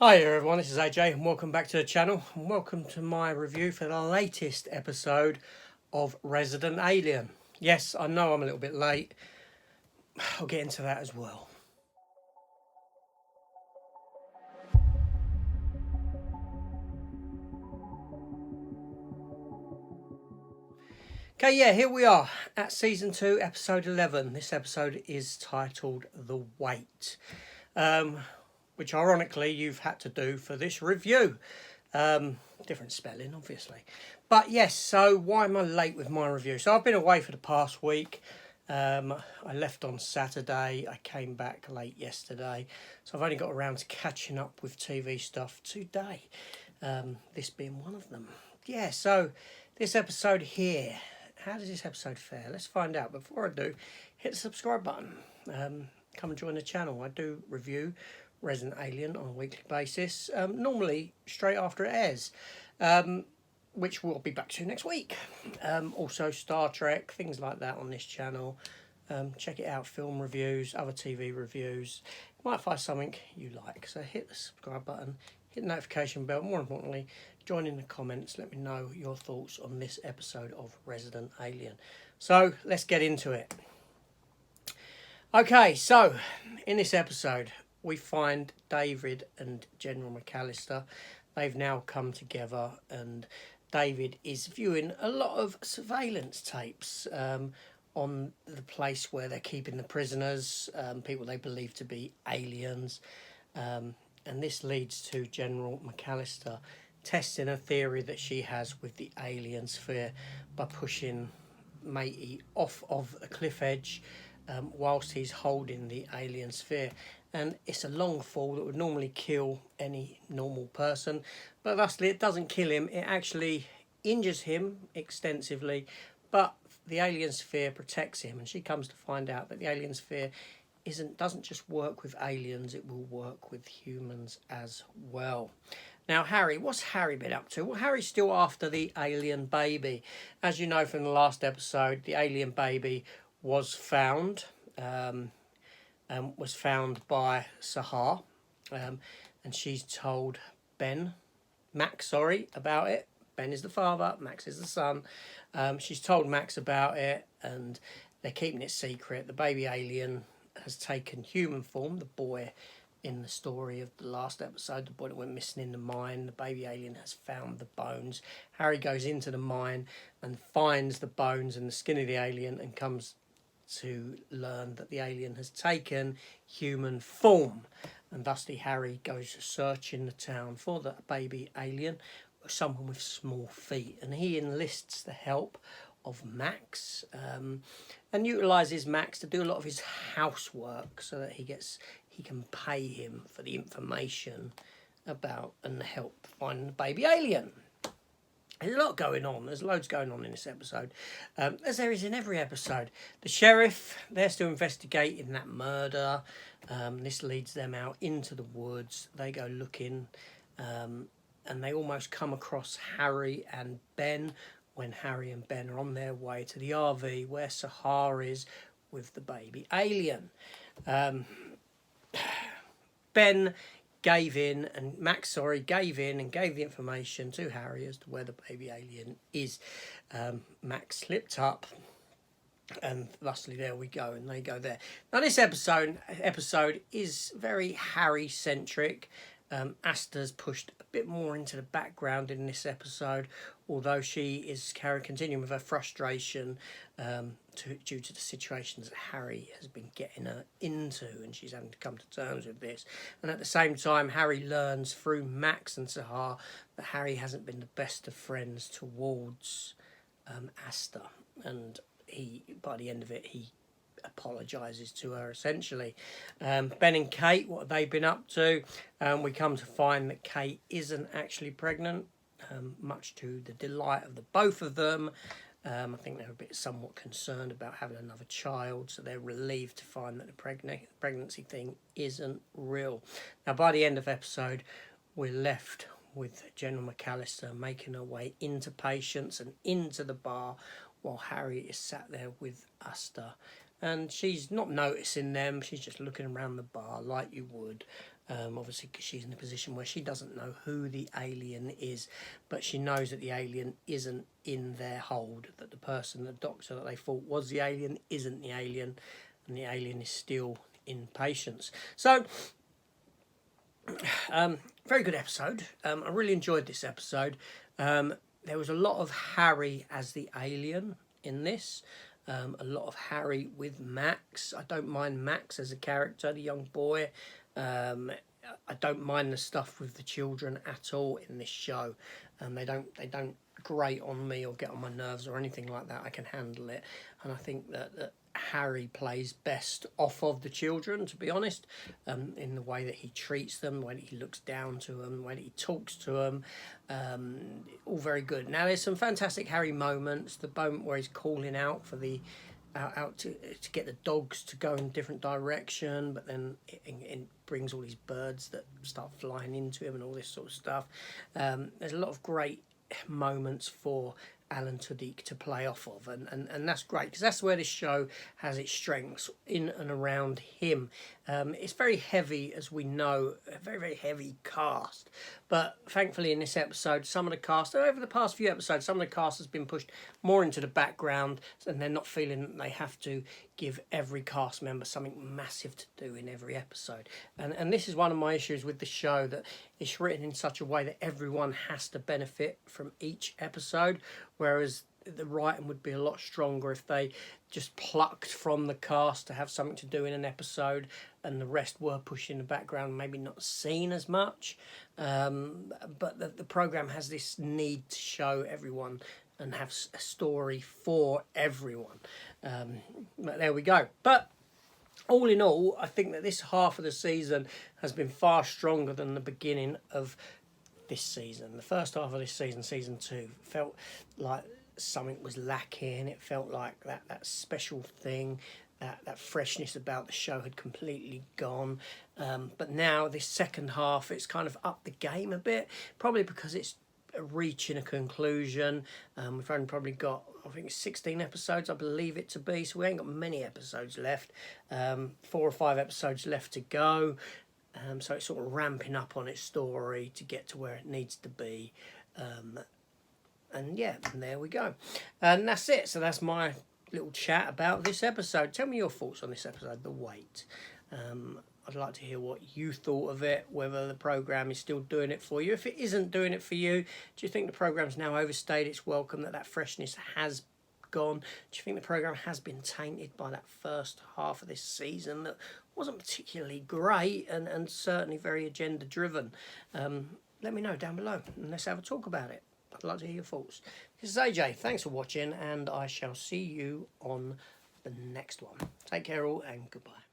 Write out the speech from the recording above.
Hi everyone, this is AJ and welcome back to the channel and welcome to my review for the latest episode of Resident Alien. Yes, I know I'm a little bit late. I'll get into that as well. Okay, yeah, here we are at season 2, episode 11. This episode is titled The Wait, which ironically you've had to do for this review. Different spelling, obviously. But yes, so why am I late with my review? So I've been away for the past week. I left on Saturday. I came back late yesterday. So I've only got around to catching up with TV stuff today. This being one of them. Yeah, so this episode here. How does this episode fare? Let's find out. Before I do, hit the subscribe button. Come and join the channel. I do review Resident Alien on a weekly basis, normally straight after it airs, which we'll be back to next week. Also Star Trek, things like that on this channel. Check it out, film reviews, other TV reviews. You might find something you like, so hit the subscribe button, hit the notification bell, more importantly, join in the comments, let me know your thoughts on this episode of Resident Alien. So let's get into it. Okay, so in this episode we find David and General McAllister. They've now come together and David is viewing a lot of surveillance tapes on the place where they're keeping the prisoners, people they believe to be aliens. And this leads to General McAllister testing a theory that she has with the alien sphere by pushing Matey off of a cliff edge whilst he's holding the alien sphere. And it's a long fall that would normally kill any normal person, but thusly it doesn't kill him, it actually injures him extensively, but the alien sphere protects him, and she comes to find out that the alien sphere doesn't just work with aliens, it will work with humans as well. Now Harry, what's Harry been up to? Well, Harry's still after the alien baby. As you know from the last episode, the alien baby was found by Sahar, and she's told Max, about it. Ben is the father, Max is the son. She's told Max about it, and they're keeping it secret. The baby alien has taken human form, the boy in the story of the last episode, the boy that went missing in the mine. The baby alien has found the bones. Harry goes into the mine and finds the bones and the skin of the alien and comes to learn that the alien has taken human form, and thusly Harry goes searching the town for the baby alien, someone with small feet, and he enlists the help of Max, and utilises Max to do a lot of his housework so that he can pay him for the information about and help finding the baby alien. There's a lot going on. There's loads going on in this episode, as there is in every episode. The sheriff, they're still investigating that murder. This leads them out into the woods. They go looking, and they almost come across Harry and Ben when Harry and Ben are on their way to the RV where Sahar is with the baby alien. Ben gave in and gave the information to Harry as to where the baby alien is. Max slipped up, and thusly there we go, and they go there. Now this episode is very Harry centric. Asta's pushed a bit more into the background in this episode, although she is continuing with her frustration due to the situations that Harry has been getting her into, and she's having to come to terms with this. And at the same time, Harry learns through Max and Sahar that Harry hasn't been the best of friends towards Asta, and by the end of it, he apologises to her essentially. Ben and Kate, what have they been up to? We come to find that Kate isn't actually pregnant, much to the delight of the both of them. I think they're a bit somewhat concerned about having another child, so they're relieved to find that the pregnancy thing isn't real. Now by the end of the episode, we're left with General McAllister making her way into Patience and into the bar while Harry is sat there with Asta. And she's not noticing them, she's just looking around the bar like you would. obviously because she's in a position where she doesn't know who the alien is, but she knows that the alien isn't in their hold, that the person, the doctor that they thought was the alien isn't the alien, and the alien is still in Patience. So very good episode. I really enjoyed this episode. There was a lot of Harry as the alien in this. A lot of Harry with Max. I don't mind Max as a character, the young boy. I don't mind the stuff with the children at all in this show. They don't grate on me or get on my nerves or anything like that. I can handle it, and I think that Harry plays best off of the children, to be honest, in the way that he treats them, the way that he looks down to them, the way that he talks to them, all very good. Now there's some fantastic Harry moments. The moment where he's calling out for the out to get the dogs to go in a different direction, but then it brings all these birds that start flying into him and all this sort of stuff. There's a lot of great moments for Alan Tudyk to play off of, and that's great, because that's where this show has its strengths, in and around him. It's very heavy, as we know, a very, very heavy cast, but thankfully in this episode, some of the cast, over the past few episodes, some of the cast has been pushed more into the background, and they're not feeling that they have to give every cast member something massive to do in every episode. And this is one of my issues with the show, that it's written in such a way that everyone has to benefit from each episode, whereas the writing would be a lot stronger if they just plucked from the cast to have something to do in an episode, and the rest were pushed in the background, maybe not seen as much. But the programme has this need to show everyone and have a story for everyone. But there we go. But all in all, I think that this half of the season has been far stronger than the beginning of this season. The first half of this season, season 2, felt like something was lacking. It felt like that special thing, that freshness about the show had completely gone. But now this second half, it's kind of upped the game a bit, probably because it's reaching a conclusion. We've only probably got, I think, 16 episodes, I believe it to be, so we ain't got many episodes left. 4 or 5 episodes left to go. So it's sort of ramping up on its story to get to where it needs to be. And yeah, and there we go. And that's it. So that's my little chat about this episode. Tell me your thoughts on this episode, The Wait. I'd like to hear what you thought of it, whether the programme is still doing it for you. If it isn't doing it for you, do you think the programme's now overstayed its welcome, that freshness has gone? Do you think the programme has been tainted by that first half of this season that wasn't particularly great and certainly very agenda driven? Let me know down below and let's have a talk about it. I'd like to hear your thoughts. This is AJ. Thanks for watching, and I shall see you on the next one. Take care all, and goodbye.